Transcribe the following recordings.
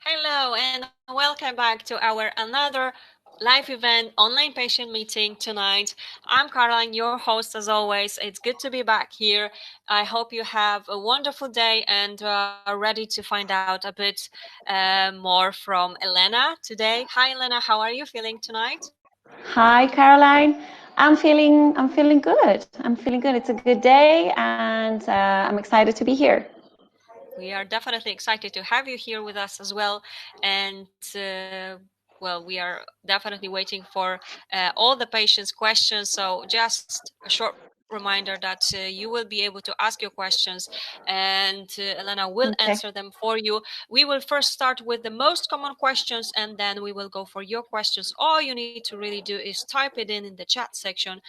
Hello and welcome back to our another live event online patient meeting tonight. I'm Caroline, your host as always. It's good to be back here. I hope you have a wonderful day and are ready to find out a bit more from Elena today. Hi Elena, how are you feeling tonight? Hi, Caroline. I'm feeling good. I'm feeling good. It's a good day, and I'm excited to be here. We are definitely excited to have you here with us as well. And well, we are definitely waiting for all the patients' questions. So just a short reminder that you will be able to ask your questions and Elena will answer Okay. them for you. We will first start with the most common questions and then we will go for your questions. All you need to really do is type it in the chat section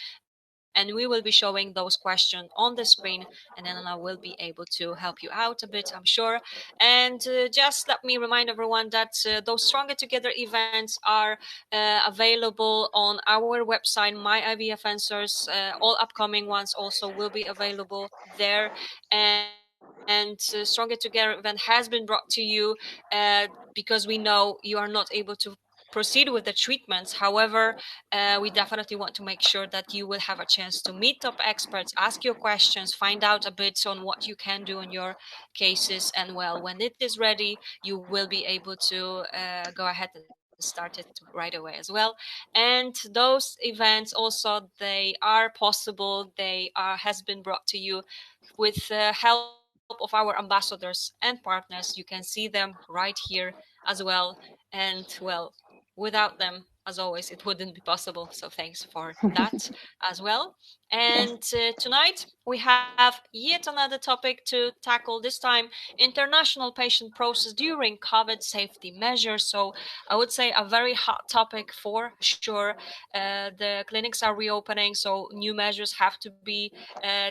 and we will be showing those questions on the screen and Elena will be able to help you out a bit, I'm sure. And just let me remind everyone that those Stronger Together events are available on our website, My IVF Answers. All upcoming ones also will be available there. And Stronger Together event has been brought to you because we know you are not able to proceed with the treatments. However, we definitely want to make sure that you will have a chance to meet top experts, ask your questions, find out a bit on what you can do on your cases. And well, when it is ready, you will be able to go ahead and start it right away as well. And those events also, they are possible. They are has been brought to you with the help of our ambassadors and partners. You can see them right here as well. And well, without them, as always, it wouldn't be possible. So thanks for that as well. Yes. And tonight we have yet another topic to tackle, this time international patient process during COVID safety measures. So I would say a very hot topic for sure. The clinics are reopening, so new measures have to be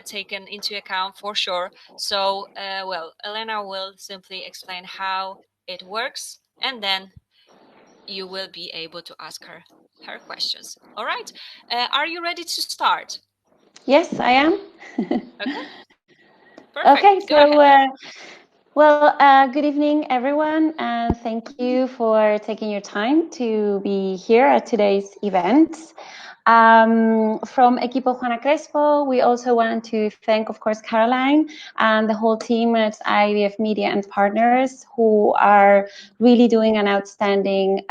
taken into account for sure. So, well, Elena will simply explain how it works and then you will be able to ask her questions. All right. Are you ready to start? Yes, I am. Okay. Perfect. Okay, Go ahead so then. good evening, everyone, and thank you for taking your time to be here at today's event. From Equipo Juana Crespo, we also want to thank, of course, Caroline and the whole team at IVF Media and Partners who are really doing an outstanding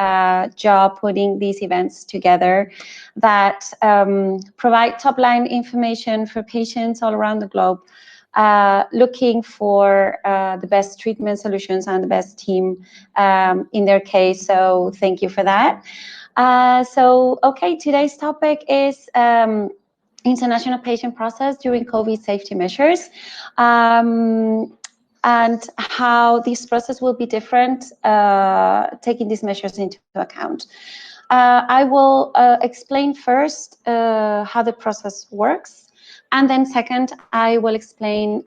job putting these events together that provide top-line information for patients all around the globe looking for the best treatment solutions and the best team in their case. So thank you for that. Okay, today's topic is international patient process during COVID safety measures. And how this process will be different, taking these measures into account. I will explain first how the process works, and then second, I will explain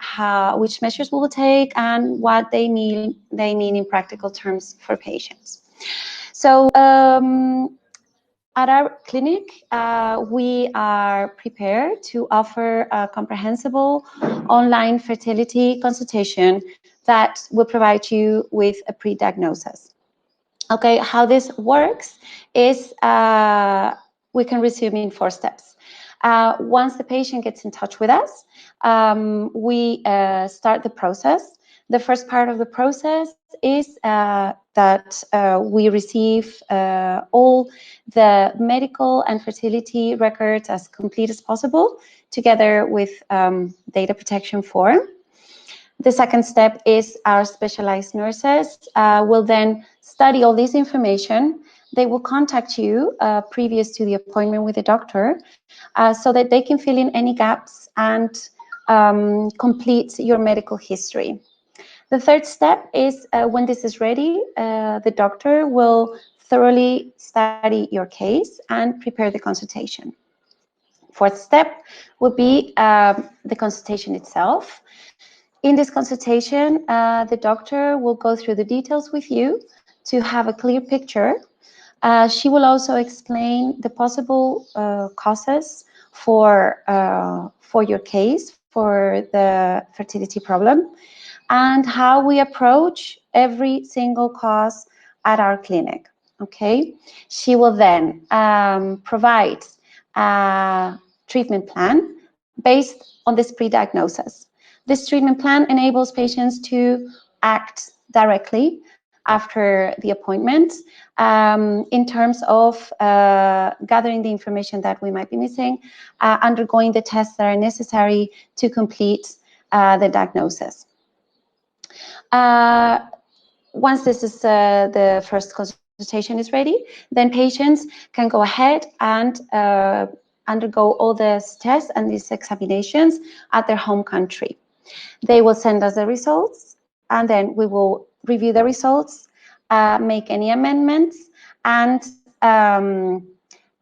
which measures we will take and what they mean in practical terms for patients. So at our clinic, we are prepared to offer a comprehensible online fertility consultation that will provide you with a pre-diagnosis. Okay, how this works is we can resume in 4 steps. Once the patient gets in touch with us, we start the process. The first part of the process is that we receive all the medical and fertility records as complete as possible, together with data protection form. The second step is our specialized nurses will then study all this information. They will contact you previous to the appointment with the doctor so that they can fill in any gaps and complete your medical history. The third step is when this is ready, the doctor will thoroughly study your case and prepare the consultation. Fourth step would be the consultation itself. In this consultation, the doctor will go through the details with you to have a clear picture. She will also explain the possible causes for your case, for the fertility problem. and how we approach every single cause at our clinic. Okay, she will then provide a treatment plan based on this pre-diagnosis. This treatment plan enables patients to act directly after the appointment in terms of gathering the information that we might be missing, undergoing the tests that are necessary to complete the diagnosis. Once this is the first consultation is ready, then patients can go ahead and undergo all these tests and these examinations at their home country. They will send us the results, and then we will review the results, make any amendments, and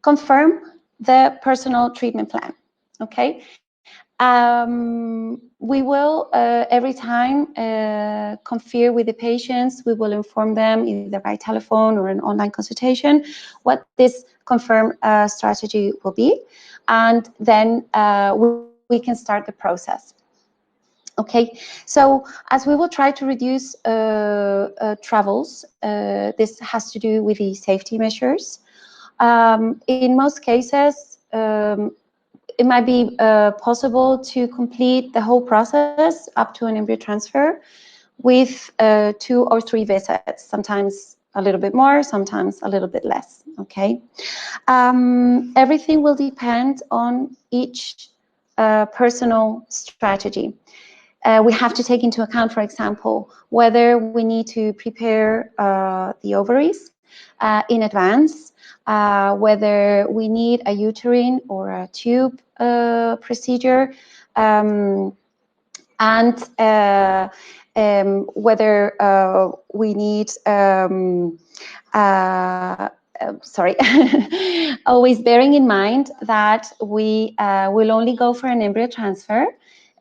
confirm the personal treatment plan. Okay. We will every time confer with the patients. We will inform them either by telephone or an online consultation what this confirmed strategy will be, and then we can start the process. Okay, so as we will try to reduce travels, this has to do with the safety measures. In most cases, it might be possible to complete the whole process up to an embryo transfer with 2 or 3 visits, sometimes a little bit more, sometimes a little bit less, okay? Everything will depend on each personal strategy. We have to take into account, for example, whether we need to prepare the ovaries in advance, whether we need a uterine or a tube procedure, and whether we need, sorry, always bearing in mind that we will only go for an embryo transfer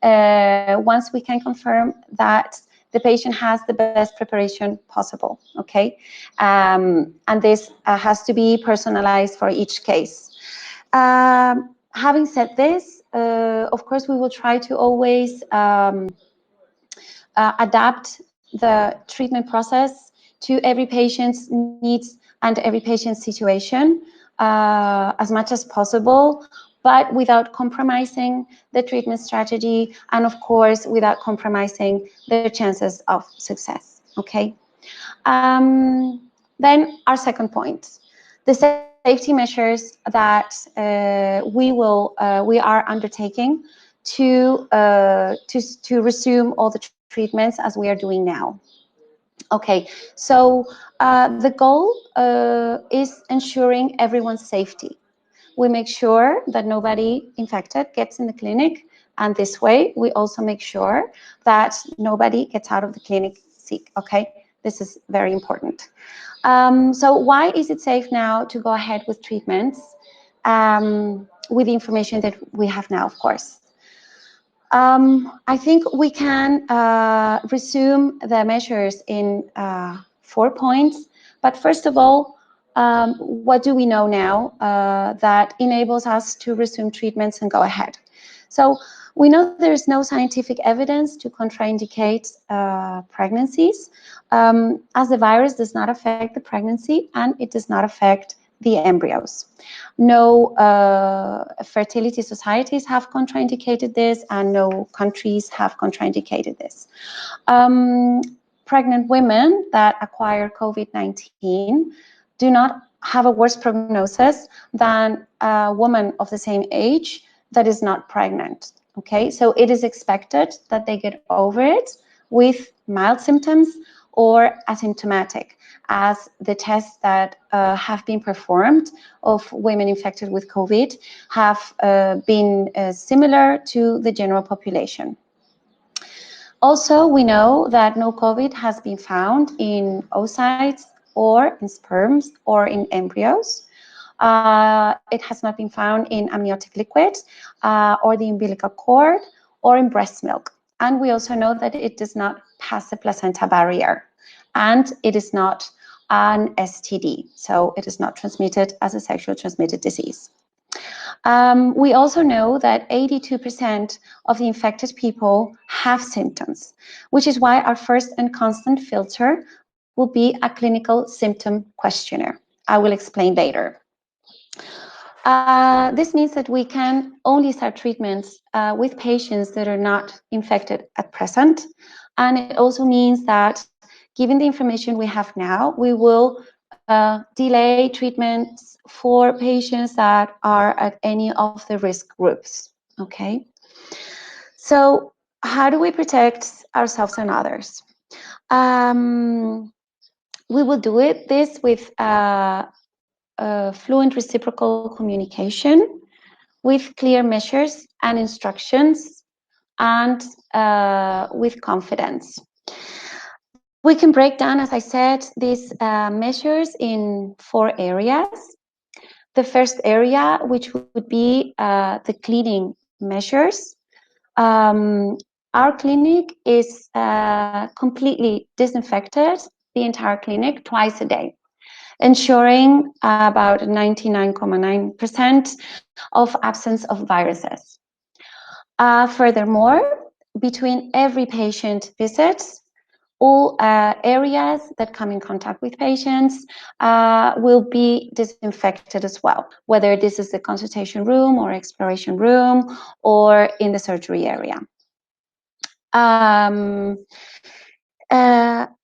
once we can confirm that the patient has the best preparation possible, okay? And this has to be personalized for each case. Having said this, of course, we will try to always adapt the treatment process to every patient's needs and every patient's situation as much as possible, but without compromising the treatment strategy, and of course, without compromising the chances of success, okay? Then our second point, the safety measures that we are undertaking to resume all the treatments as we are doing now. Okay, so the goal is ensuring everyone's safety. We make sure that nobody infected gets in the clinic, and this way we also make sure that nobody gets out of the clinic sick, okay? This is very important. So why is it safe now to go ahead with treatments with the information that we have now, of course? I think we can resume the measures in 4 points, but first of all, what do we know now that enables us to resume treatments and go ahead? So we know there is no scientific evidence to contraindicate pregnancies, as the virus does not affect the pregnancy and it does not affect the embryos. No fertility societies have contraindicated this, and no countries have contraindicated this. Pregnant women that acquire COVID-19 do not have a worse prognosis than a woman of the same age that is not pregnant, okay? So it is expected that they get over it with mild symptoms or asymptomatic, as the tests that have been performed of women infected with COVID have been similar to the general population. Also, we know that no COVID has been found in oocytes or in sperms or in embryos. It has not been found in amniotic liquid or the umbilical cord or in breast milk. And we also know that it does not pass the placenta barrier, and it is not an STD, so it is not transmitted as a sexually transmitted disease. We also know that 82% of the infected people have symptoms, which is why our first and constant filter will be a clinical symptom questionnaire. I will explain later. This means that we can only start treatments with patients that are not infected at present. And it also means that given the information we have now, we will delay treatments for patients that are at any of the risk groups, okay? So how do we protect ourselves and others? We will do this with fluent reciprocal communication, with clear measures and instructions, and with confidence. We can break down, as I said, these measures in 4 areas. The first area, which would be the cleaning measures. Our clinic is completely disinfected, the entire clinic, twice a day, ensuring about 99.9% of absence of viruses. Furthermore, between every patient visit, all areas that come in contact with patients will be disinfected as well, whether this is the consultation room or exploration room or in the surgery area.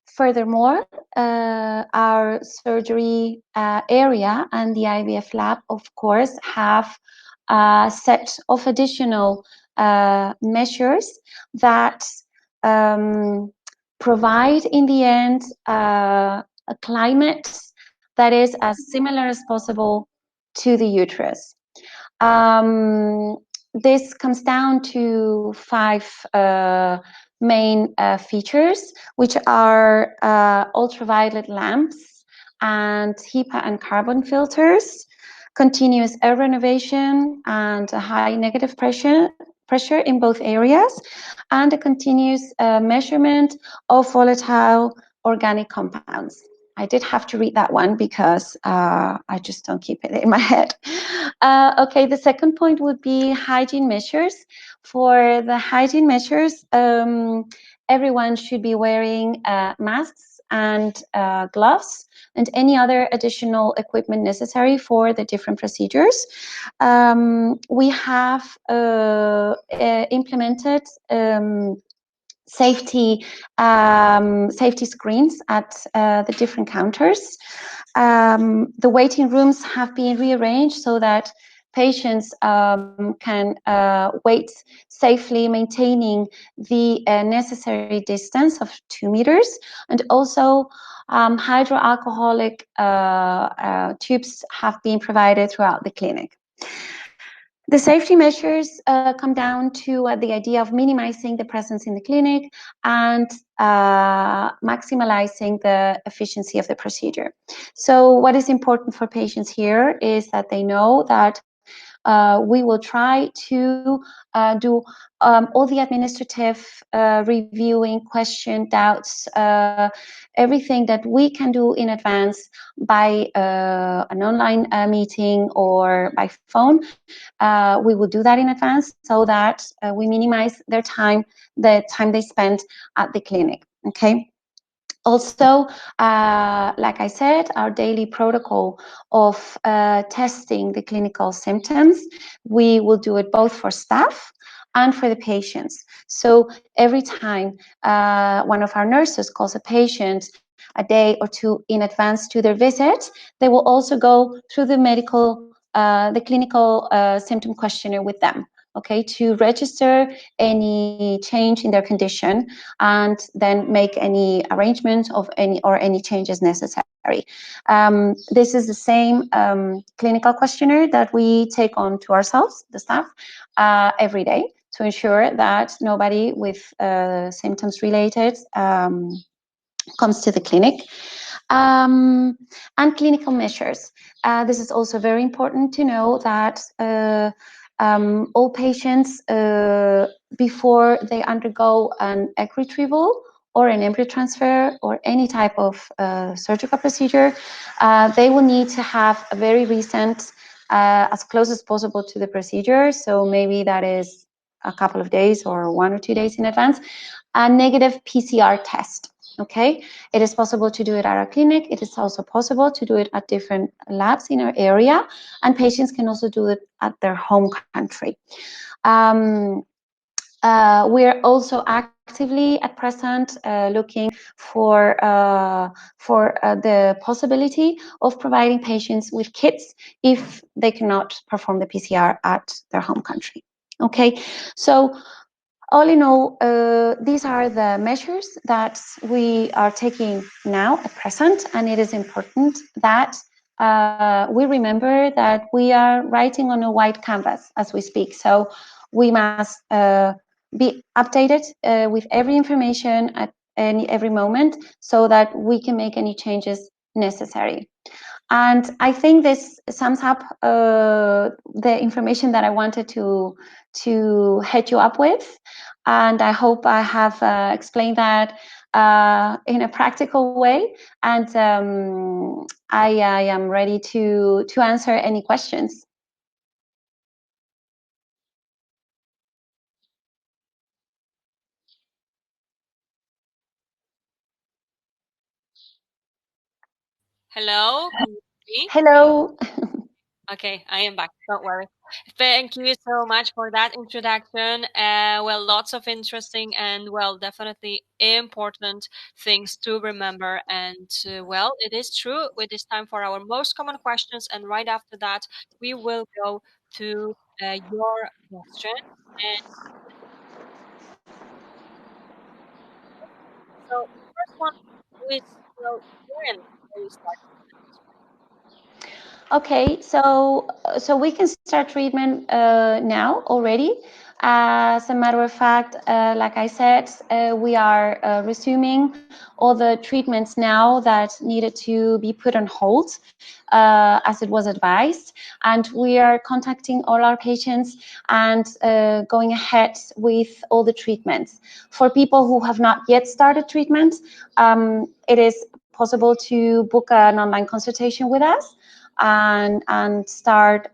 Furthermore, our surgery area and the IVF lab, of course, have a set of additional measures that provide, in the end, a climate that is as similar as possible to the uterus. This comes down to 5 main features, which are ultraviolet lamps and HEPA and carbon filters, continuous air renovation and a high negative pressure in both areas, and a continuous measurement of volatile organic compounds. I did have to read that one because I just don't keep it in my head. Okay, the second point would be hygiene measures. For the hygiene measures, everyone should be wearing masks and gloves and any other additional equipment necessary for the different procedures. We have implemented safety screens at the different counters. The waiting rooms have been rearranged so that patients can wait safely, maintaining the necessary distance of 2 meters, and also hydroalcoholic tubes have been provided throughout the clinic. The safety measures come down to the idea of minimizing the presence in the clinic and maximizing the efficiency of the procedure. So what is important for patients here is that they know that we will try to do all the administrative reviewing, question, doubts, everything that we can do in advance by an online meeting or by phone. We will do that in advance so that we minimize their time, the time they spend at the clinic, okay? Also, like I said, our daily protocol of testing the clinical symptoms, we will do it both for staff and for the patients. So every time one of our nurses calls a patient a day or 2 in advance to their visit, they will also go through the clinical symptom questionnaire with them, okay, to register any change in their condition and then make any arrangements of any changes necessary. This is the same clinical questionnaire that we take on to ourselves, the staff, every day to ensure that nobody with symptoms related comes to the clinic. And clinical measures. This is also very important to know that all patients, before they undergo an egg retrieval or an embryo transfer or any type of surgical procedure, they will need to have a very recent as close as possible to the procedure. So maybe that is a couple of days or 1 or 2 days in advance, a negative PCR test. Okay, it is possible to do it at our clinic. It is also possible to do it at different labs in our area, and patients can also do it at their home country. We're also actively at present looking for the possibility of providing patients with kits if they cannot perform the PCR at their home country. Okay, so all in all, these are the measures that we are taking now at present, and it is important that we remember that we are writing on a white canvas as we speak. So we must be updated with every information at every moment so that we can make any changes necessary. And I think this sums up the information that I wanted to head you up with. And I hope I have explained that in a practical way. And I am ready to answer any questions. Hello, can you hear me? Hello. Okay, I am back. Don't worry. Thank you so much for that introduction. Well, lots of interesting and, well, definitely important things to remember. And, well, it is true. It is time for our most common questions. And right after that, we will go to your question. And so, the first one is, well, when are you starting? Okay, so we can start treatment now already. As a matter of fact, like I said, we are resuming all the treatments now that needed to be put on hold, as it was advised, and we are contacting all our patients and going ahead with all the treatments. For people who have not yet started treatment, it is possible to book an online consultation with us and start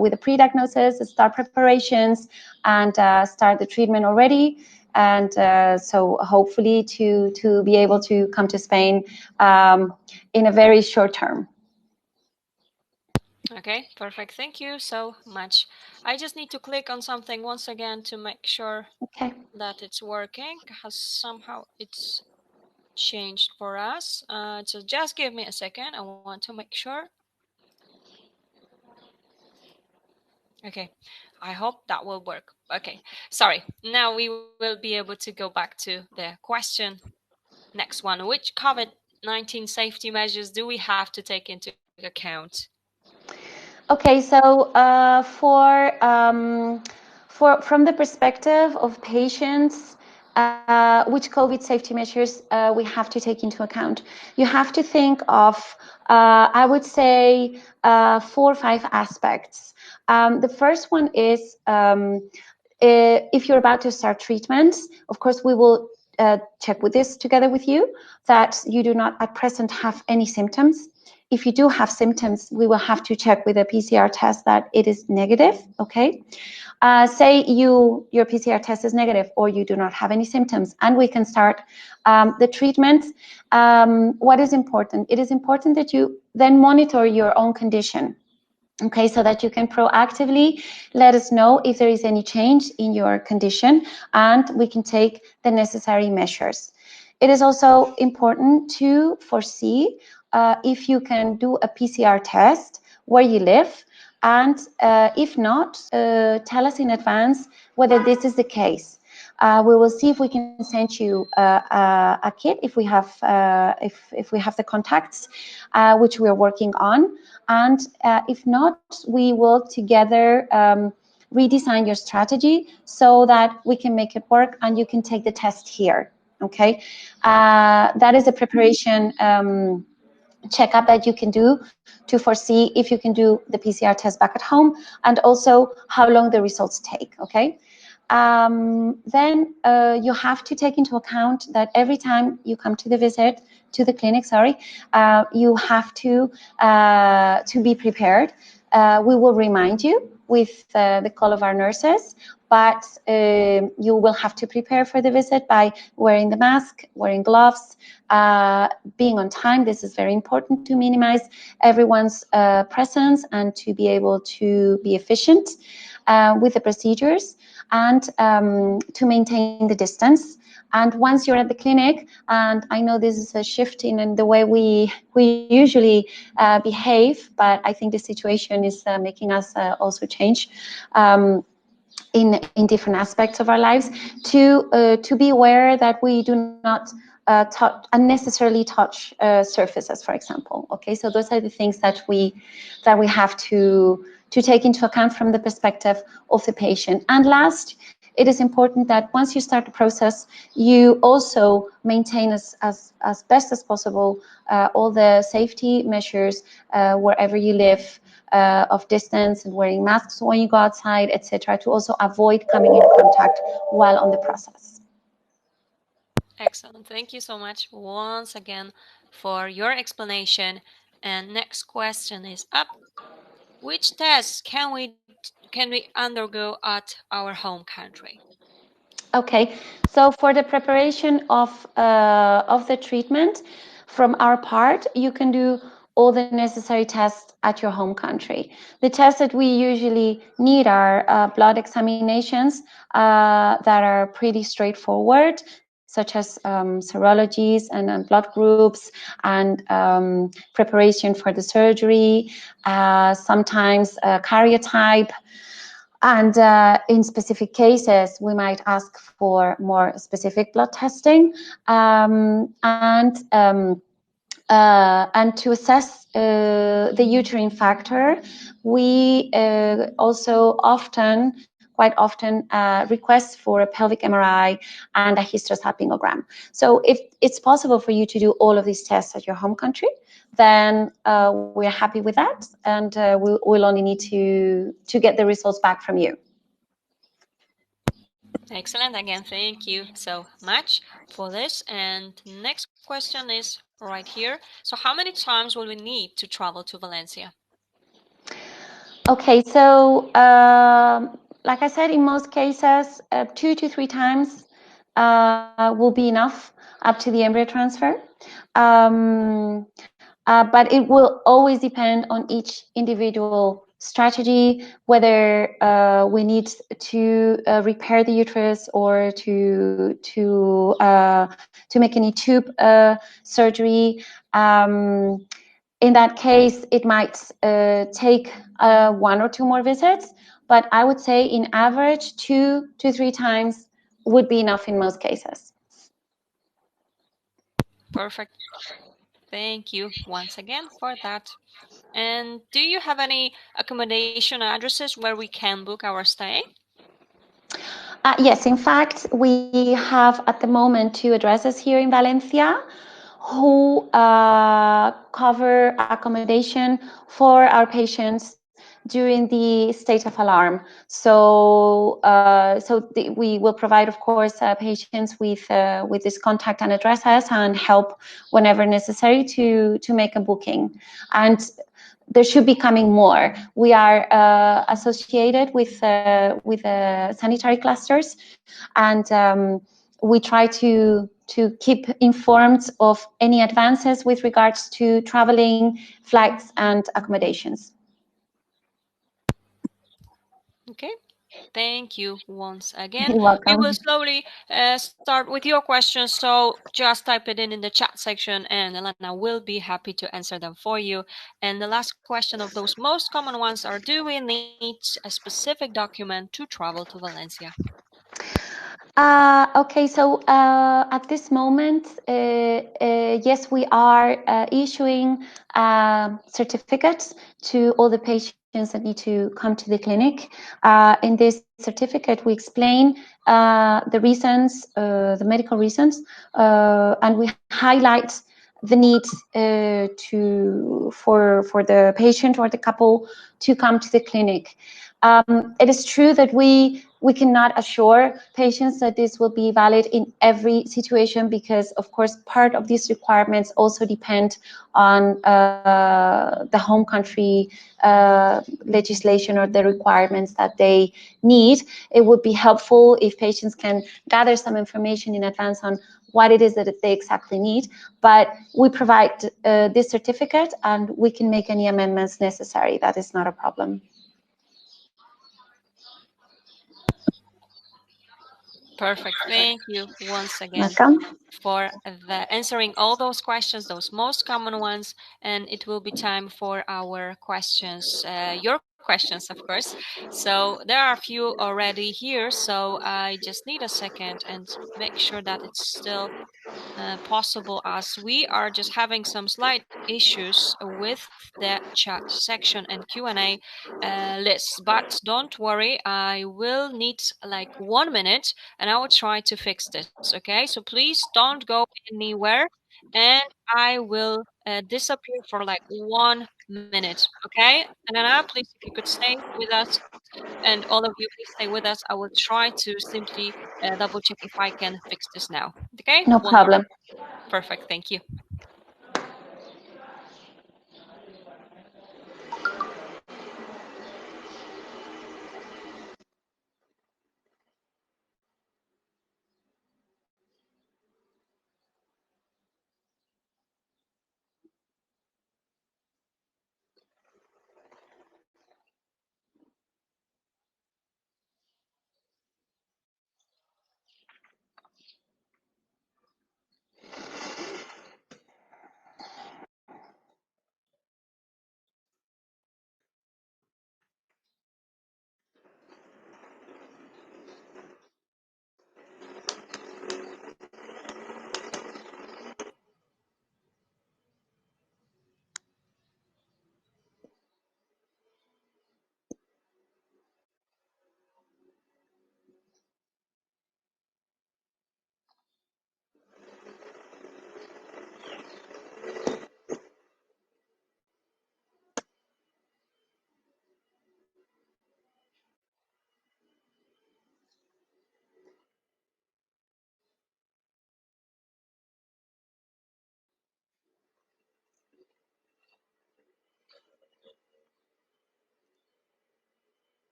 with the pre-diagnosis, start preparations, and start the treatment already. And so hopefully to be able to come to Spain in a very short term. Okay, perfect. Thank you so much. I just need to click on something once again to make sure that it's working, because somehow it's changed for us. So just give me a second. I want to make sure. Okay, I hope that will work. Okay, sorry. Now we will be able to go back to the question. Next one, which COVID-19 safety measures do we have to take into account? Okay, so from the perspective of patients, which COVID safety measures we have to take into account? You have to think of, I would say, 4 or 5 aspects. The first one is if you're about to start treatment, of course, we will check with this together with you that you do not at present have any symptoms. If you do have symptoms, we will have to check with a PCR test that it is negative, okay? Say your PCR test is negative or you do not have any symptoms, and we can start the treatment. What is important? It is important that you then monitor your own condition. Okay, so that you can proactively let us know if there is any change in your condition, and we can take the necessary measures. It is also important to foresee if you can do a PCR test where you live, and if not, tell us in advance whether this is the case. We will see if we can send you a kit if we have the contacts, which we are working on, and if not, we will together redesign your strategy so that we can make it work and you can take the test here. Okay, that is a preparation checkup that you can do to foresee if you can do the PCR test back at home, and also how long the results take. Okay. Then you have to take into account that every time you come to the clinic, you have to be prepared. We will remind you with the call of our nurses, but you will have to prepare for the visit by wearing the mask, wearing gloves, being on time. This is very important to minimize everyone's presence and to be able to be efficient with the procedures, and to maintain the distance. And once you're at the clinic, and I know this is a shift in the way we usually behave, but I think the situation is making us also change in different aspects of our lives, to be aware that we do not unnecessarily touch surfaces, for example. Okay, so those are the things that we have to take into account from the perspective of the patient. And last, it is important that once you start the process, you also maintain as best as possible all the safety measures wherever you live, of distance and wearing masks when you go outside, etc., to also avoid coming in contact while on the process. Excellent. Thank you so much once again for your explanation. And next question is up. Which tests can we undergo at our home country? Okay, so for the preparation of the treatment, from our part, you can do all the necessary tests at your home country. The tests that we usually need are blood examinations that are pretty straightforward, such as serologies and blood groups, and preparation for the surgery, sometimes karyotype. And in specific cases, we might ask for more specific blood testing, and to assess the uterine factor, we also quite often request for a pelvic MRI and a hysterosalpingogram. So if it's possible for you to do all of these tests at your home country, then we're happy with that, and we'll only need to get the results back from you. Excellent. Again, thank you so much for this. And next question is right here. So how many times will we need to travel to Valencia? Okay, so like I said, in most cases, 2 to 3 times will be enough up to the embryo transfer. But it will always depend on each individual strategy, whether we need to repair the uterus or to make any tube surgery. In that case, it might take 1 or 2 more visits, but I would say in average 2 to 3 times would be enough in most cases. Perfect. Thank you once again for that. And do you have any accommodation addresses where we can book our stay? Yes, in fact, we have at the moment 2 addresses here in Valencia who cover accommodation for our patients during the state of alarm. So, we will provide, of course, patients with this contact and addresses and help whenever necessary to make a booking. And there should be coming more. We are associated with sanitary clusters, and we try to keep informed of any advances with regards to traveling, flights, and accommodations. Okay. Thank you once again. You're welcome. We will slowly start with your questions, so just type it in the chat section and Elena will be happy to answer them for you. And the last question of those most common ones are, do we need a specific document to travel to Valencia? Okay, so at this moment, yes, we are issuing certificates to all the patients that need to come to the clinic. In this certificate, we explain the reasons, the medical reasons, and we highlight the need for the patient or the couple to come to the clinic. It is true that we cannot assure patients that this will be valid in every situation, because of course part of these requirements also depend on the home country legislation or the requirements that they need. It would be helpful if patients can gather some information in advance on what it is that they exactly need, but we provide this certificate and we can make any amendments necessary. That is not a problem. Perfect. Thank you once again Welcome. for answering all those questions, those most common ones, and it will be time for our questions, your questions, of course. So there are a few already here, so I just need a second and make sure that it's still possible, as we are just having some slight issues with the chat section and Q&A list. But don't worry, I will need like 1 minute and I will try to fix this, okay? So please don't go anywhere and I will disappear for like 1 minute, okay? And then please, if you could stay with us, and all of you please stay with us. I will try to simply double check if I can fix this now. Okay, No 1 more. problem. Perfect, thank you.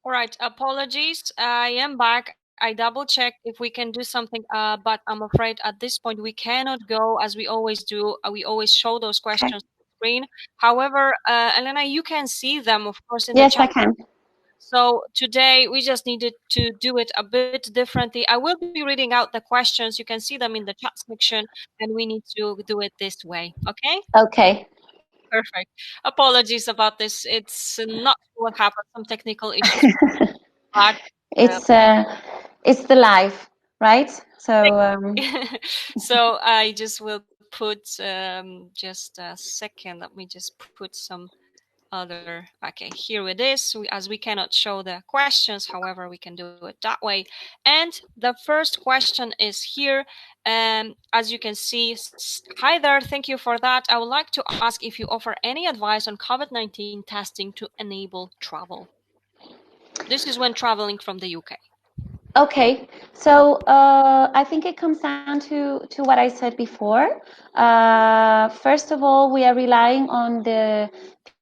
All right, apologies. I am back. I double checked if we can do something, but I'm afraid at this point we cannot go as we always do. We always show those Okay. questions on the screen. However, Elena, you can see them, of course, in the Yes, chat. I can. So today we just needed to do it a bit differently. I will be reading out the questions. You can see them in the chat section, and we need to do it this way. Okay? Okay. Perfect. Apologies about this. It's not what happened. Some technical issues, but uh, it's it's the life, right? So so I just will put just a second. Let me just put some other. Okay, here it is. As we cannot show the questions, however, we can do it that way. And the first question is here. As you can see, hi there. Thank you for that. I would like to ask if you offer any advice on COVID-19 testing to enable travel. This is when traveling from the UK. okay. So I think it comes down to what I said before. First of all, we are relying on the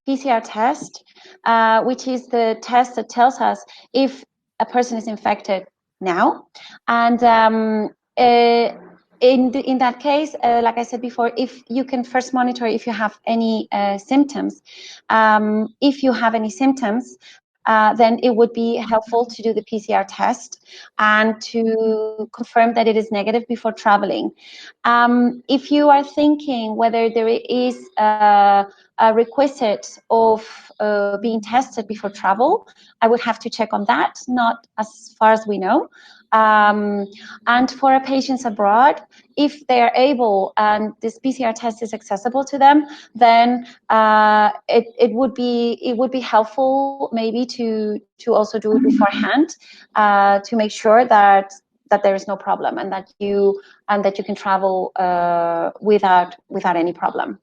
PCR test, which is the test that tells us if a person is infected now. And in that case, like I said before, if you can first monitor if you have any symptoms. If you have any symptoms, then it would be helpful to do the PCR test and to confirm that it is negative before traveling. If you are thinking whether there is requisite of being tested before travel. I would have to check on that, not as far as we know. And for our patients abroad, if they are able and this PCR test is accessible to them, then it would be helpful maybe to also do it beforehand to make sure that there is no problem and that you can travel without any problem.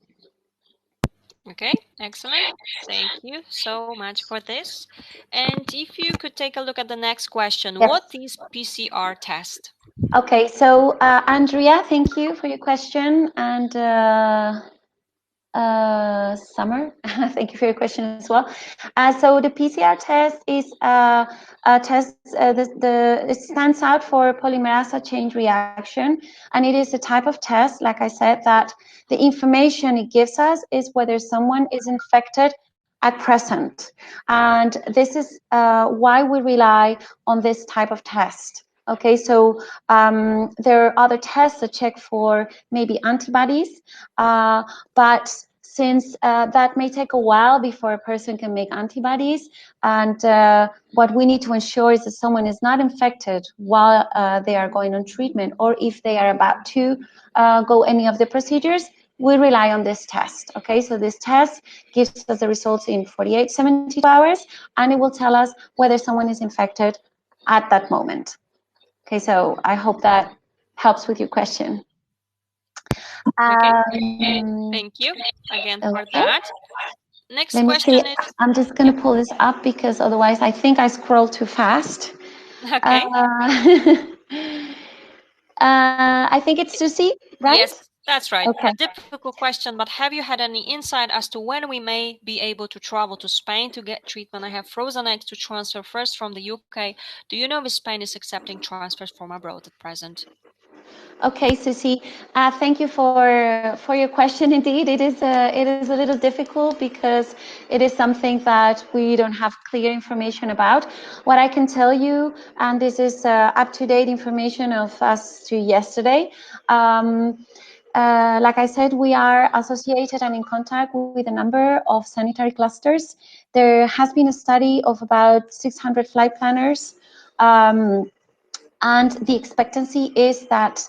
Okay, excellent. Thank you so much for this. And if you could take a look at the next question, Yes. what is PCR test? Okay, so Andrea, thank you for your question, and Summer, thank you for your question as well. So the PCR test is a test. It stands out for polymerase chain reaction, and it is a type of test, like I said, that the information it gives us is whether someone is infected at present, and this is why we rely on this type of test. Okay, so there are other tests that check for maybe antibodies, but since that may take a while before a person can make antibodies, and what we need to ensure is that someone is not infected while they are going on treatment, or if they are about to go any of the procedures, we rely on this test. Okay, so this test gives us the results in 48, 72 hours, and it will tell us whether someone is infected at that moment. Okay, so I hope that helps with your question. Okay, thank you again for Okay. that. Next Let me see. question is, I'm just going to pull this up because otherwise I think I scroll too fast. okay. I think it's Susie, right? Yes, that's right. Okay. A difficult question, but have you had any insight as to when we may be able to travel to Spain to get treatment? I have frozen eggs to transfer first from the UK. Do you know if Spain is accepting transfers from abroad at present? Okay, Susie, thank you for your question. Indeed, it is a little difficult because it is something that we don't have clear information about. What I can tell you, and this is up-to-date information of us to yesterday. Like I said, we are associated and in contact with a number of sanitary clusters. There has been a study of about 600 flight planners, and the expectancy is that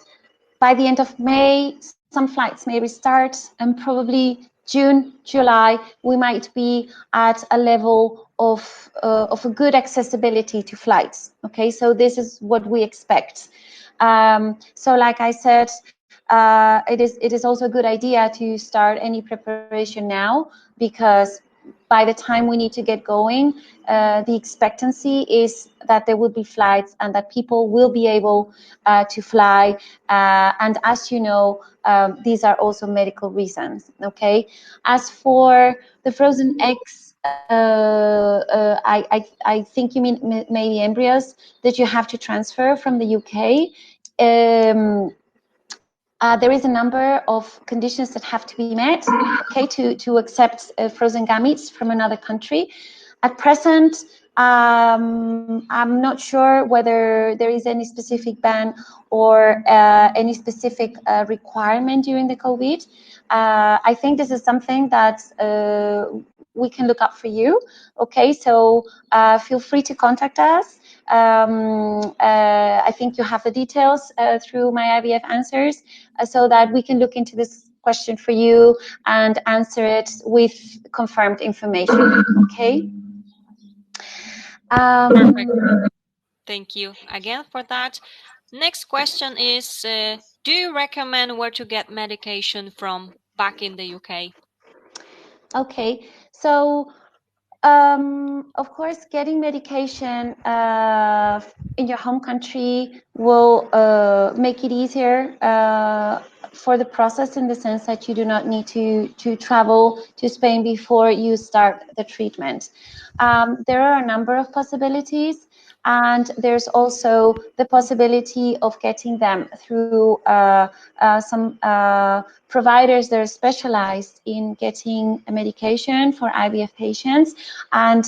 by the end of May, some flights may restart, and probably June, July, we might be at a level of a good accessibility to flights. Okay, so this is what we expect. So, like I said, it is also a good idea to start any preparation now, because by the time we need to get going, the expectancy is that there will be flights and that people will be able to fly. And as you know, these are also medical reasons. Okay. As for the frozen eggs, I think you mean maybe embryos that you have to transfer from the UK. There is a number of conditions that have to be met, okay, to accept frozen gametes from another country. At present, I'm not sure whether there is any specific ban or any specific requirement during the COVID. I think this is something that we can look up for you. Okay, so feel free to contact us. I think you have the details through my IVF answers, so that we can look into this question for you and answer it with confirmed information. Okay. Perfect. Thank you again for that. Next question is, do you recommend where to get medication from back in the UK? Okay, so of course, getting medication in your home country will make it easier for the process, in the sense that you do not need to travel to Spain before you start the treatment. There are a number of possibilities, and there's also the possibility of getting them through some providers that are specialized in getting a medication for IVF patients. And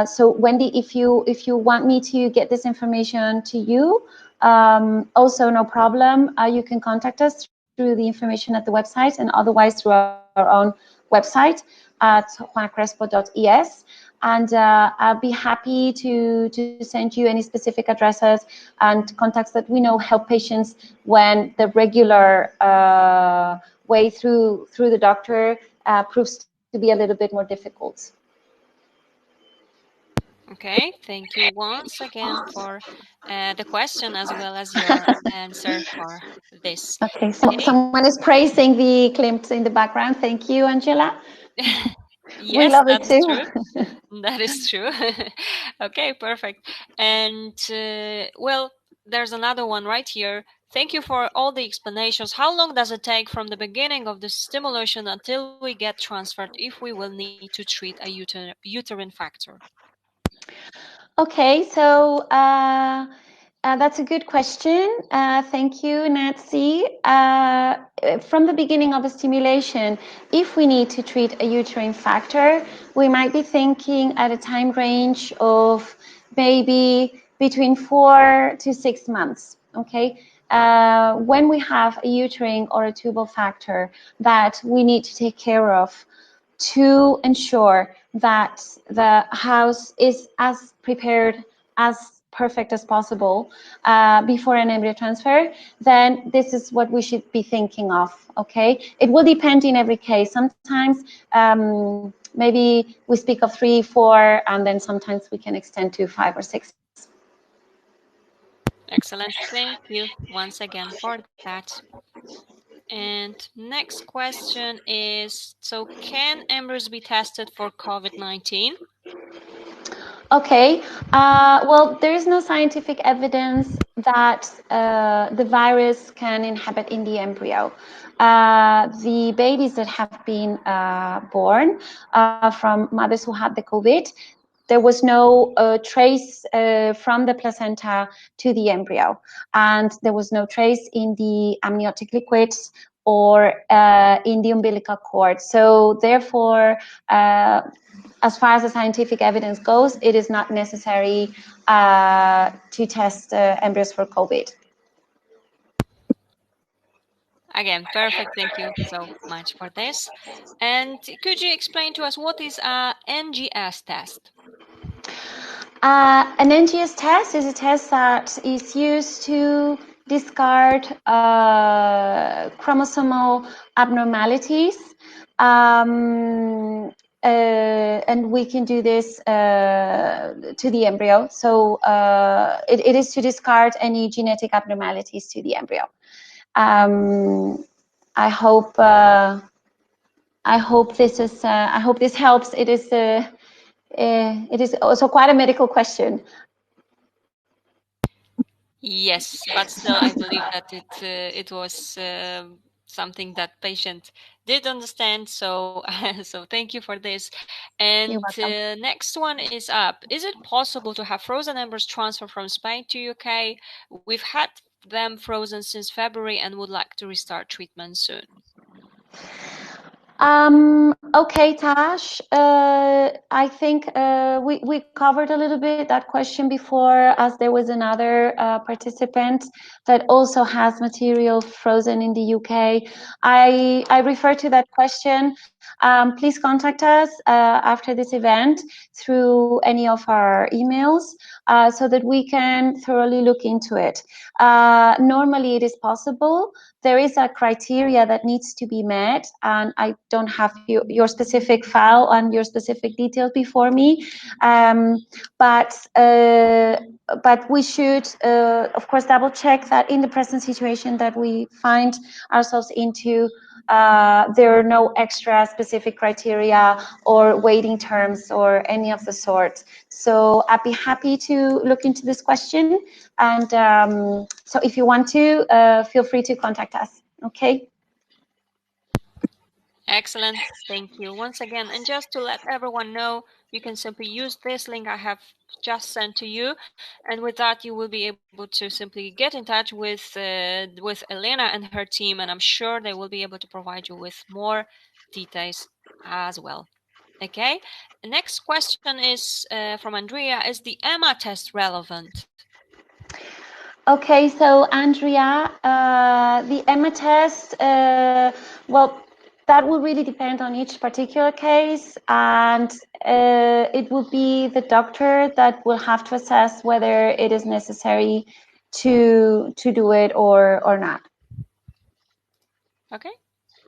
so Wendy, if you want me to get this information to you, also no problem. You can contact us through the information at the website, and otherwise through our own website at juanacrespo.es. And I'll be happy to send you any specific addresses and contacts that we know help patients when the regular way through the doctor proves to be a little bit more difficult. Okay, thank you once again for the question as well as your answer for this. Okay, Okay. someone is praising the clips in the background. Thank you, Angela. We Yes, love it that's too. true. That is true. Okay, perfect. And well, there's another one right here. Thank you for all the explanations. How long does it take from the beginning of the stimulation until we get transferred if we will need to treat a uterine factor? Okay, so that's a good question. Thank you, Nancy. From the beginning of a stimulation, if we need to treat a uterine factor, we might be thinking at a time range of maybe between 4 to 6 months. Okay. When we have a uterine or a tubal factor that we need to take care of to ensure that the house is as prepared, as perfect as possible before an embryo transfer, then this is what we should be thinking of, okay? It will depend in every case. Sometimes maybe we speak of 3, 4, and then sometimes we can extend to 5 or 6. Excellent. Thank you once again for that. And next question is, so can embryos be tested for COVID-19? Okay, well, there is no scientific evidence that the virus can inhabit in the embryo. The babies that have been born from mothers who had the COVID, there was no trace from the placenta to the embryo, and there was no trace in the amniotic liquids or in the umbilical cord. So therefore, as far as the scientific evidence goes, it is not necessary to test embryos for COVID. Again, perfect. Thank you so much for this. And could you explain to us what is a NGS test? An NGS test is a test that is used to discard chromosomal abnormalities. And we can do this to the embryo. So it is to discard any genetic abnormalities to the embryo. I hope this is. I hope this helps. It is also quite a medical question. Yes, but still, I believe that it was something that patient did understand. So, so thank you for this. And You're welcome. next one is up. Is it possible to have frozen embryos transfer from Spain to UK? We've had them frozen since February and would like to restart treatment soon. Okay, Tash. I think we covered a little bit that question before, as there was another participant that also has material frozen in the UK. I refer to that question. Please contact us after this event through any of our emails so that we can thoroughly look into it. Normally, it is possible. There is a criteria that needs to be met, and I don't have your specific file and your specific details before me, but we should, of course, double check that in the present situation that we find ourselves into, there are no extra specific criteria or waiting terms or any of the sort. So I'd be happy to look into this question. And so if you want to, feel free to contact us. Okay. Excellent. Thank you once again. And just to let everyone know, you can simply use this link I have just sent to you. And with that, you will be able to simply get in touch with Elena and her team. And I'm sure they will be able to provide you with more details as well. Okay. The next question is from Andrea. Is the Ema test relevant? Okay, so Andrea, the Ema test, well, That will really depend on each particular case, and it will be the doctor that will have to assess whether it is necessary to do it or not. Okay,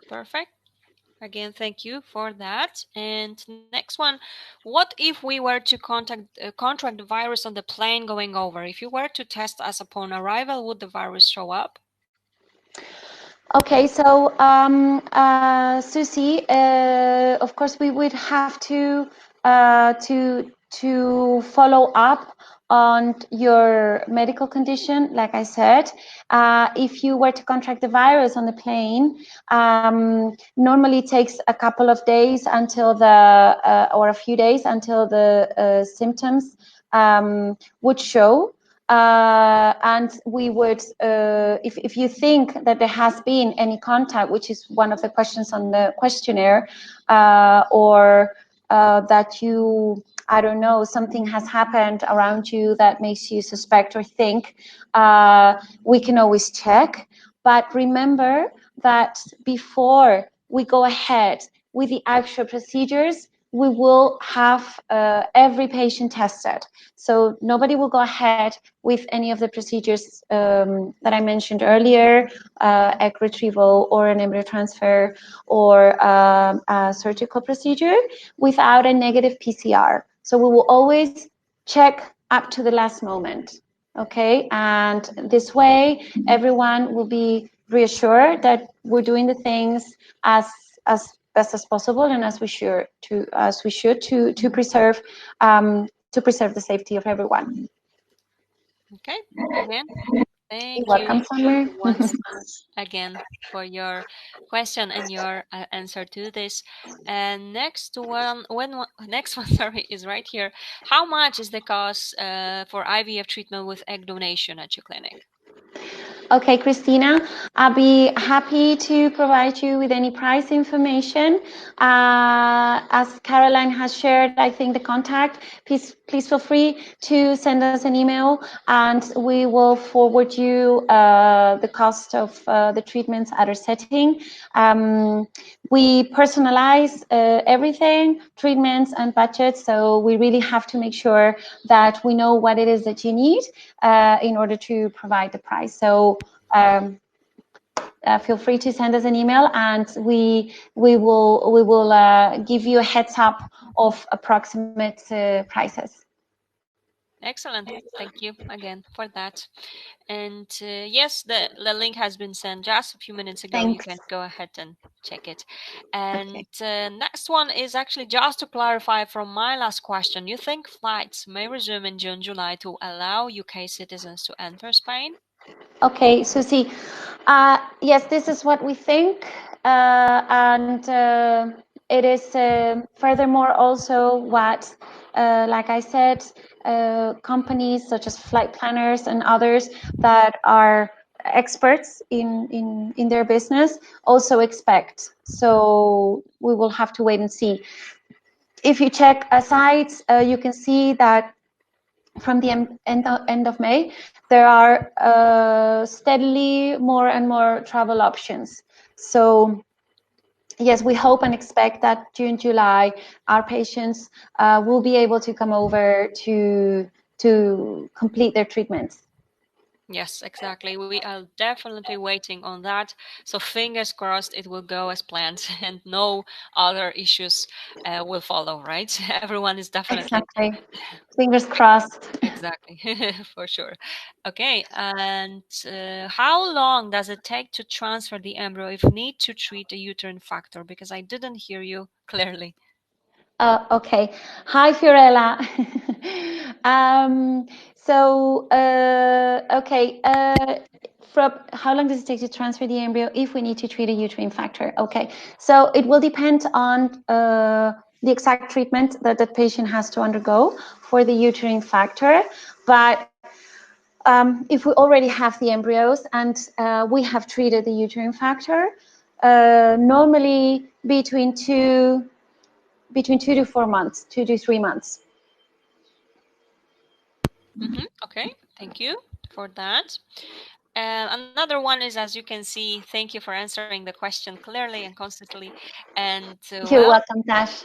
perfect. Again, thank you for that. And next one, what if we were to contract the virus on the plane going over? If you were to test us upon arrival, would the virus show up? Okay, so Susie, of course, we would have to follow up on your medical condition. Like I said, if you were to contract the virus on the plane, normally it takes a couple of days until or a few days until the symptoms would show. And we would, if you think that there has been any contact, which is one of the questions on the questionnaire, or that you, I don't know, something has happened around you that makes you suspect or think, we can always check. But remember that before we go ahead with the actual procedures, we will have every patient tested. So nobody will go ahead with any of the procedures that I mentioned earlier, egg retrieval or an embryo transfer or a surgical procedure without a negative PCR. So we will always check up to the last moment, okay? And this way, everyone will be reassured that we're doing the things as best as possible and as we should to preserve the safety of everyone. Okay, again, You're thank you welcome, Summer. once again for your question and your answer to this. And next one, sorry, is right here. How much is the cost for IVF treatment with egg donation at your clinic? Okay, Christina, I'll be happy to provide you with any price information. As Caroline has shared, I think the contact, please feel free to send us an email and we will forward you the cost of the treatments at our setting. We personalize everything, treatments and budgets, so we really have to make sure that we know what it is that you need in order to provide the price. So feel free to send us an email, and we will give you a heads up of approximate prices. Excellent. Thank you again for that. And yes, the link has been sent just a few minutes ago. You Thanks. can go ahead and check it. Okay. And next one is actually just to clarify from my last question. You think flights may resume in June, July to allow UK citizens to enter Spain? Okay, Susie. Yes, this is what we think, and it is furthermore also what, like I said, companies such as flight planners and others that are experts in their business also expect. So we will have to wait and see. If you check sites, you can see that from the end of May, there are steadily more and more travel options. So yes, we hope and expect that June, July, our patients will be able to come over to complete their treatments. Yes, exactly. We are definitely waiting on that. So fingers crossed it will go as planned and no other issues will follow, right? Everyone is definitely Exactly. Fingers crossed. exactly for sure. Okay, and how long does it take to transfer the embryo if need to treat a uterine factor? Because I didn't hear you clearly. Okay. Hi, Fiorella. Okay. From how long does it take to transfer the embryo if we need to treat a uterine factor? Okay. So it will depend on the exact treatment that the patient has to undergo for the uterine factor. But if we already have the embryos and we have treated the uterine factor, normally between 2 to 4 months, 2 to 3 months. Okay, thank you for that. Another one is, as you can see, thank you for answering the question clearly and constantly. And You're well, welcome, Tash.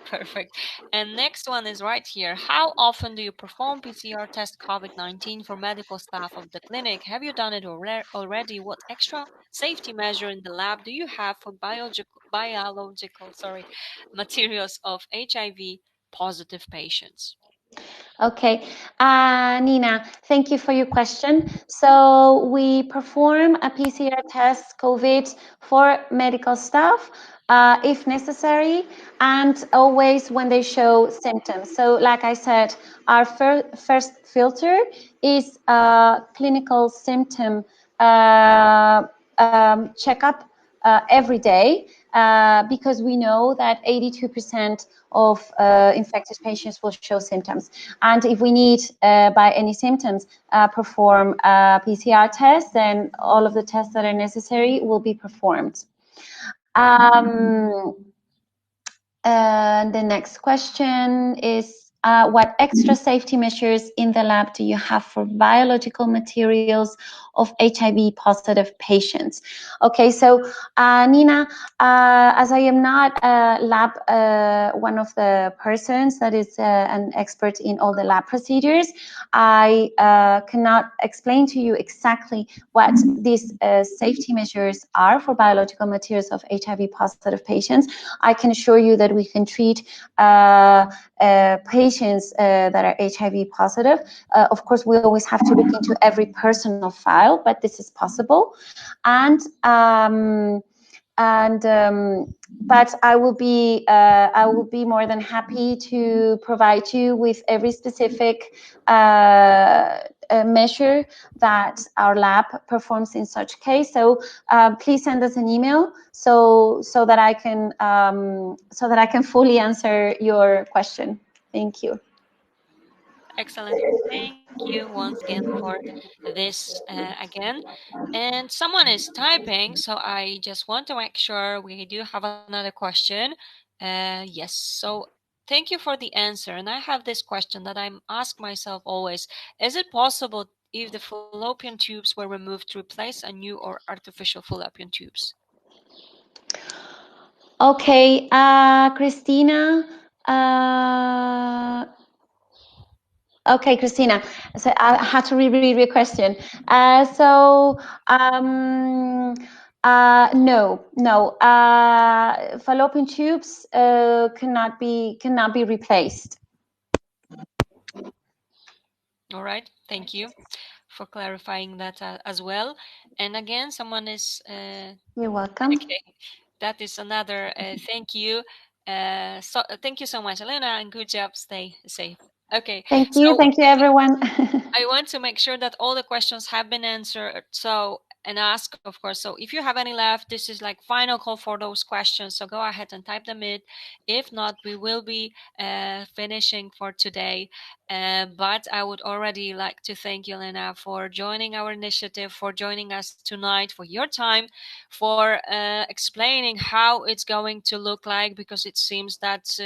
perfect. And next one is right here. How often do you perform PCR test COVID-19 for medical staff of the clinic? Have you done it already? What extra safety measure in the lab do you have for biological materials of HIV positive patients? Okay, Nina, thank you for your question. So we perform a PCR test COVID for medical staff if necessary, and always when they show symptoms. So like I said, our first filter is a clinical symptom checkup every day because we know that 82% of infected patients will show symptoms. And if we need, by any symptoms, perform a PCR test, then all of the tests that are necessary will be performed. The next question is, what extra safety measures in the lab do you have for biological materials of HIV positive patients? Okay, so Nina, as I am not one of the persons that is an expert in all the lab procedures, I cannot explain to you exactly what these safety measures are for biological materials of HIV positive patients. I can assure you that we can treat patients that are HIV positive. Of course, we always have to look into every personal file, but this is possible. But I will be more than happy to provide you with every specific measure that our lab performs in such case. So please send us an email so that I can fully answer your question. Thank you. Excellent. Thank you once again for this again. And someone is typing, so I just want to make sure we do have another question. Yes. So thank you for the answer. And I have this question that I ask myself always: is it possible if the fallopian tubes were removed to replace a new or artificial fallopian tubes? Okay, Christina. Okay, Christina. So I had to reread your question. No. Fallopian tubes cannot be replaced. All right. Thank you for clarifying that as well. And again, someone is You're welcome. okay. That is another thank you. Thank you so much, Elena, and good job. Stay safe. Okay. Thank you. So Thank you, everyone. I want to make sure that all the questions have been answered. So, and ask, of course. So, if you have any left, this is like final call for those questions. So, go ahead and type them in. If not, we will be finishing for today. But I would already like to thank you, Elena, for joining our initiative, for joining us tonight, for your time, for explaining how it's going to look like, because it seems that,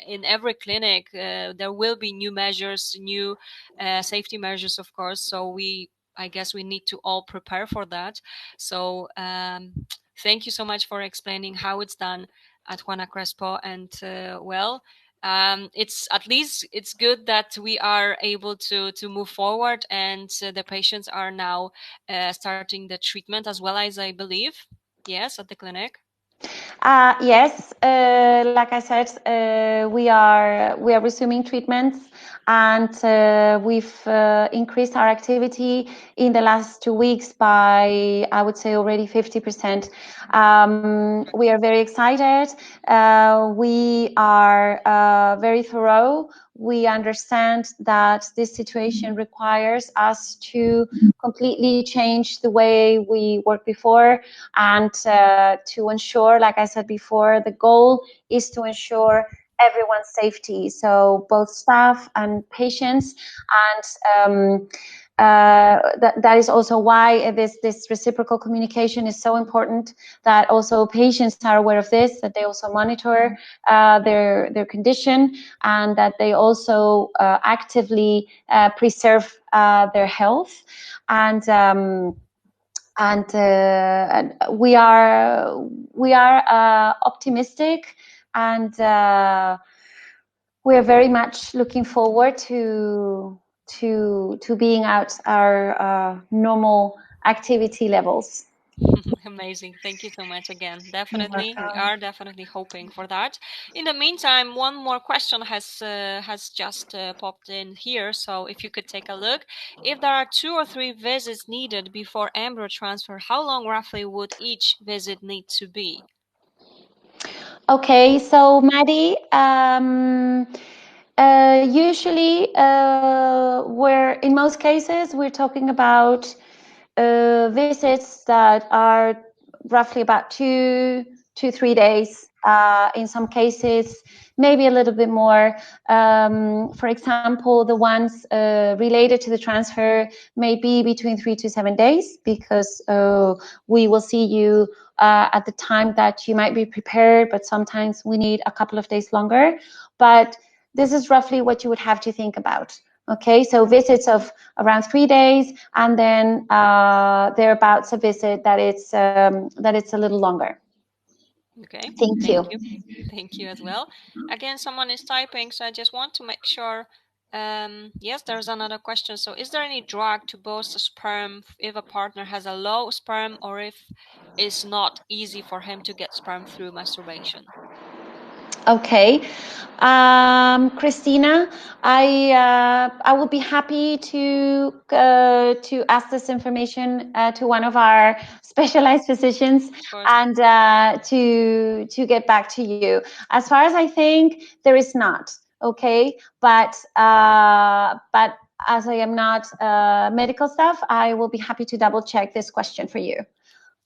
in every clinic, there will be new measures, new safety measures, of course. So I guess we need to all prepare for that. So thank you so much for explaining how it's done at Juana Crespo. And it's at least it's good that we are able to move forward, and the patients are now starting the treatment as well, as I believe. Yes, at the clinic. Yes, like I said, we are resuming treatments, and we've increased our activity in the last 2 weeks by, I would say, already 50%. We are very excited. We are very thorough. We understand that this situation requires us to completely change the way we worked before, and to ensure, like I said before, the goal is to ensure everyone's safety, so both staff and patients. And that is also why this reciprocal communication is so important, that also patients are aware of this, that they also monitor their condition, and that they also actively preserve their health. And we are optimistic, and we are very much looking forward to being at our normal activity levels. Amazing. Thank you so much again. You're Definitely, we welcome. are definitely hoping for that. In the meantime, one more question has just popped in here. So if you could take a look, if there are 2 or 3 visits needed before embryo transfer, how long roughly would each visit need to be? Okay, so Maddie, usually we're in most cases we're talking about visits that are roughly about 2 to 3 days. In some cases, maybe a little bit more. For example, the ones related to the transfer may be between 3 to 7 days, because we will see you at the time that you might be prepared, but sometimes we need a couple of days longer. But this is roughly what you would have to think about. Okay, so visits of around 3 days, and then thereabouts a visit that it's a little longer. Okay, Thank thank you. you. Thank you as well. Again, someone is typing, so I just want to make sure. Yes, there's another question. So, is there any drug to boost sperm if a partner has a low sperm, or if it's not easy for him to get sperm through masturbation? Okay, Christina, I would be happy to ask this information to one of our specialized physicians, Of course. and to get back to you. As far as I think, there is not. Okay, but as I am not medical staff, I will be happy to double check this question for you.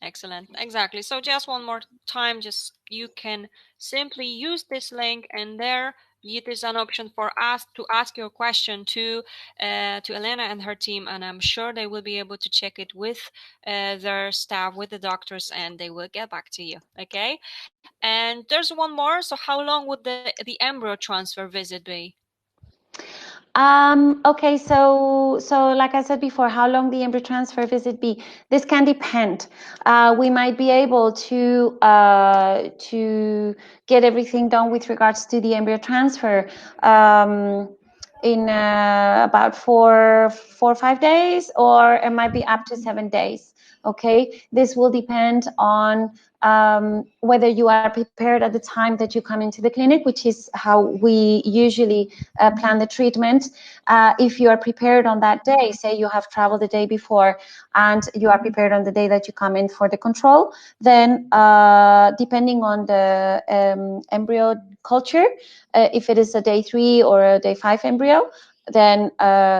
Excellent. Exactly. So just one more time, just you can simply use this link, and there it is an option for us to ask your question to Elena and her team, and I'm sure they will be able to check it with their staff, with the doctors, and they will get back to you. Okay. And there's one more. So how long would the embryo transfer visit be? Okay, so like I said before, how long the embryo transfer visit be? This can depend. We might be able to get everything done with regards to the embryo transfer in about four or 5 days, or it might be up to 7 days. Okay, this will depend on whether you are prepared at the time that you come into the clinic, which is how we usually plan the treatment. If you are prepared on that day, say you have traveled the day before and you are prepared on the day that you come in for the control, then depending on the embryo culture, if it is a day 3 or a day 5 embryo, then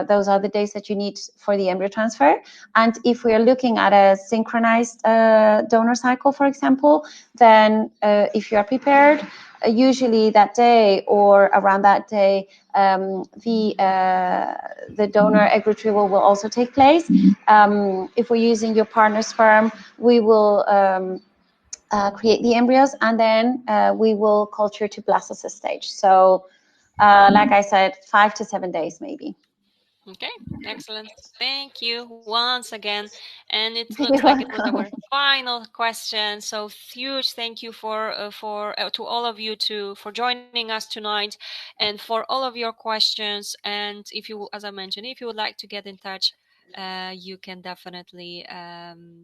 those are the days that you need for the embryo transfer. And if we are looking at a synchronized donor cycle, for example, then if you are prepared, usually that day or around that day, the donor egg retrieval will also take place. If we're using your partner's sperm, we will create the embryos, and then we will culture to blastocyst stage. So like I said, 5 to 7 days maybe. Okay, excellent. Thank you once again. And it looks You're like it was our welcome. final question. So huge thank you for to all of you for joining us tonight, and for all of your questions. And if you, as I mentioned, if you would like to get in touch, you can definitely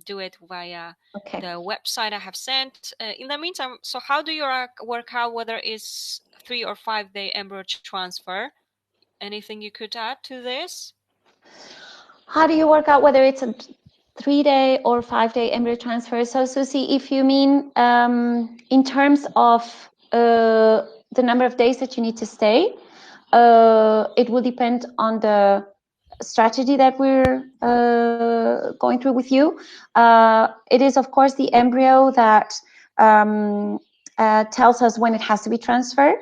do it via Okay. the website I have sent. In the meantime, so how do you work out whether it's 3 or 5 day embryo transfer? Anything you could add to this? How do you work out whether it's a 3-day or 5-day embryo transfer? So, Susie, if you mean in terms of the number of days that you need to stay, it will depend on the strategy that we're going through with you. It is, of course, the embryo that tells us when it has to be transferred.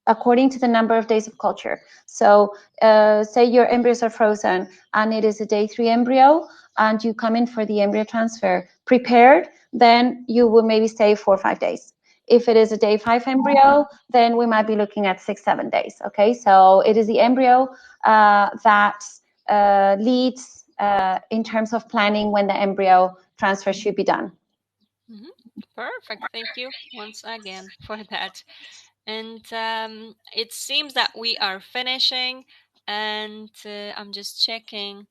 according to the number of days of culture. So say your embryos are frozen and it is a day 3 embryo and you come in for the embryo transfer prepared, then you will maybe stay 4 or 5 days. If it is a day 5 embryo, then we might be looking at 6-7 days. Okay, so it is the embryo that leads in terms of planning when the embryo transfer should be done. Perfect. Thank you once again for that. And it seems that we are finishing, and I'm just checking.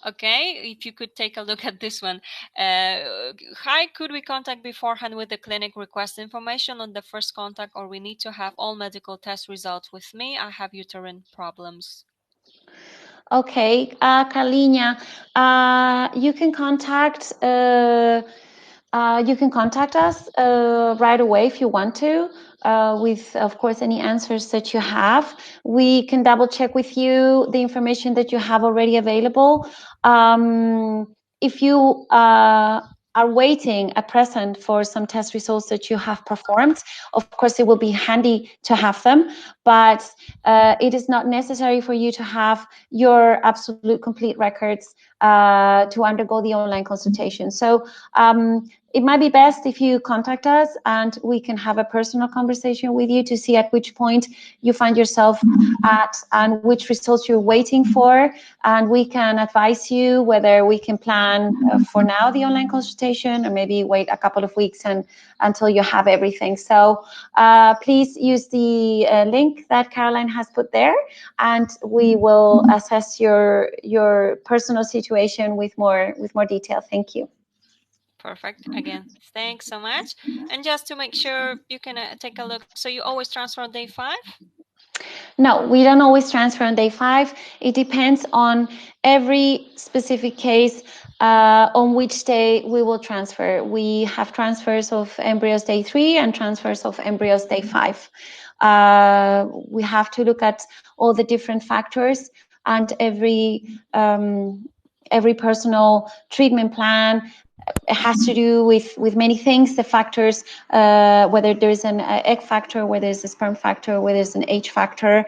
Okay, if you could take a look at this one. Hi, could we contact beforehand with the clinic request information on the first contact, or we need to have all medical test results with me? I have uterine problems. Okay, Carolina, you can contact us right away if you want to, with, of course, any answers that you have. We can double check with you the information that you have already available. If you are waiting at present for some test results that you have performed, of course, it will be handy to have them, but it is not necessary for you to have your absolute complete records to undergo the online consultation. So it might be best if you contact us and we can have a personal conversation with you to see at which point you find yourself at and which results you're waiting for. And we can advise you whether we can plan for now the online consultation or maybe wait a couple of weeks and until you have everything. So please use the link that Caroline has put there, and we will assess your personal situation with more detail. Thank you. Perfect. Again, thanks so much. And just to make sure you can take a look. So you always transfer on day 5? No, we don't always transfer on day 5. It depends on every specific case on which day we will transfer. We have transfers of embryos day 3 and transfers of embryos day 5. We have to look at all the different factors and every personal treatment plan. It has to do with many things, the factors, whether there's an egg factor, whether there's a sperm factor, whether there's an age factor.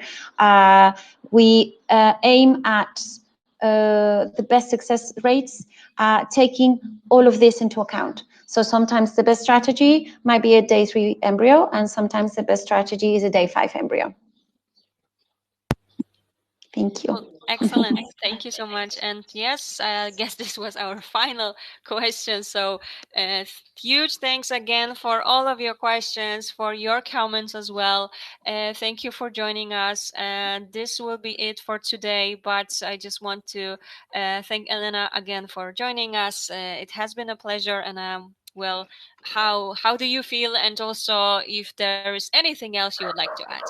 We aim at the best success rates, taking all of this into account. So sometimes the best strategy might be a day 3 embryo, and sometimes the best strategy is a day 5 embryo. Thank you. Well, excellent. Thank you so much. And yes, I guess this was our final question. So huge thanks again for all of your questions, for your comments as well. Thank you for joining us. And this will be it for today. But I just want to thank Elena again for joining us. It has been a pleasure. And well, how do you feel? And also, if there is anything else you would like to add.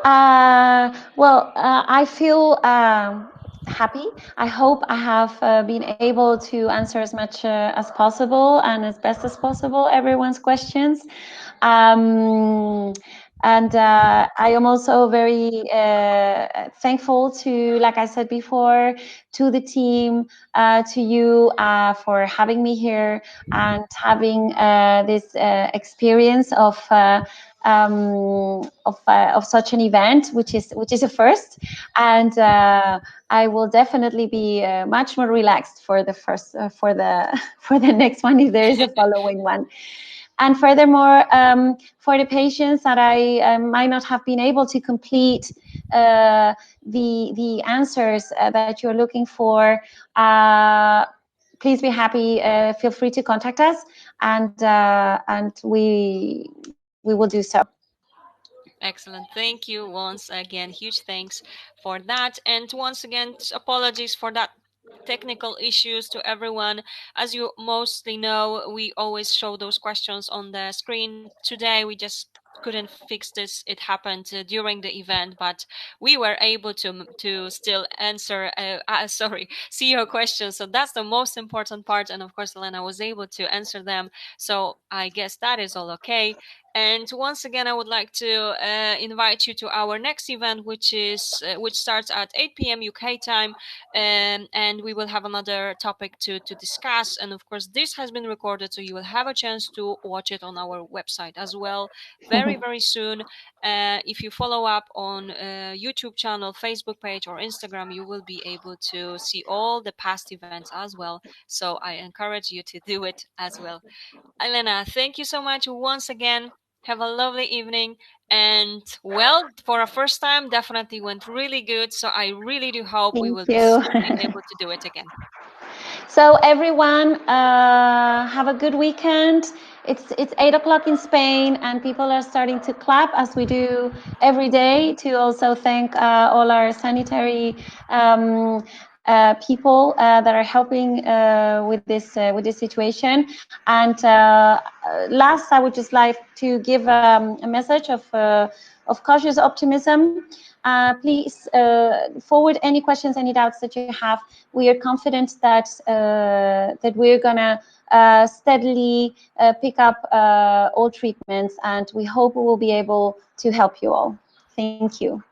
I feel happy. I hope I have been able to answer as much as possible and as best as possible everyone's questions. And I am also very thankful to, like I said before, to the team, to you for having me here and having this experience of such an event, which is a first, and I will definitely be much more relaxed for the first for the next one if there is a following one. And furthermore, for the patients that I might not have been able to complete the answers that you're looking for, please be happy. Feel free to contact us, and we will do so. Excellent. Thank you once again. Huge thanks for that. And once again, apologies for that technical issues to everyone. As you mostly know, we always show those questions on the screen. Today, we just couldn't fix this. It happened during the event, but we were able to still answer see your questions. So that's the most important part, and of course Elena was able to answer them, so I guess that is all okay. And once again, I would like to invite you to our next event, which starts at 8 p.m. UK time, and we will have another topic to discuss. And of course, this has been recorded, so you will have a chance to watch it on our website as well. Very very soon. If you follow up on YouTube channel, Facebook page, or Instagram, you will be able to see all the past events as well. So I encourage you to do it as well. Elena, thank you so much once again. Have a lovely evening. And well, for a first time, definitely went really good. So I really do hope we Thank will be you. soon being able to do it again. So everyone, have a good weekend. It's 8 o'clock in Spain, and people are starting to clap as we do every day to also thank all our sanitary people that are helping with this situation. And last, I would just like to give a message of cautious optimism. Please forward any questions, any doubts that you have. We are confident that that we're gonna steadily pick up all treatments, and we hope we will be able to help you all. Thank you.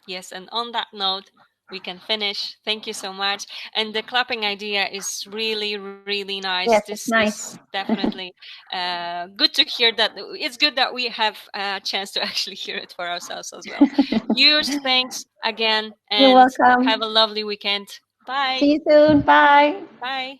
Yes, and on that note, we can finish. Thank you so much. And the clapping idea is really, really nice. Yes, This it's is nice. definitely good to hear that. It's good that we have a chance to actually hear it for ourselves as well. Huge thanks again, You're and have welcome. a lovely weekend. Bye. See you soon. Bye. Bye.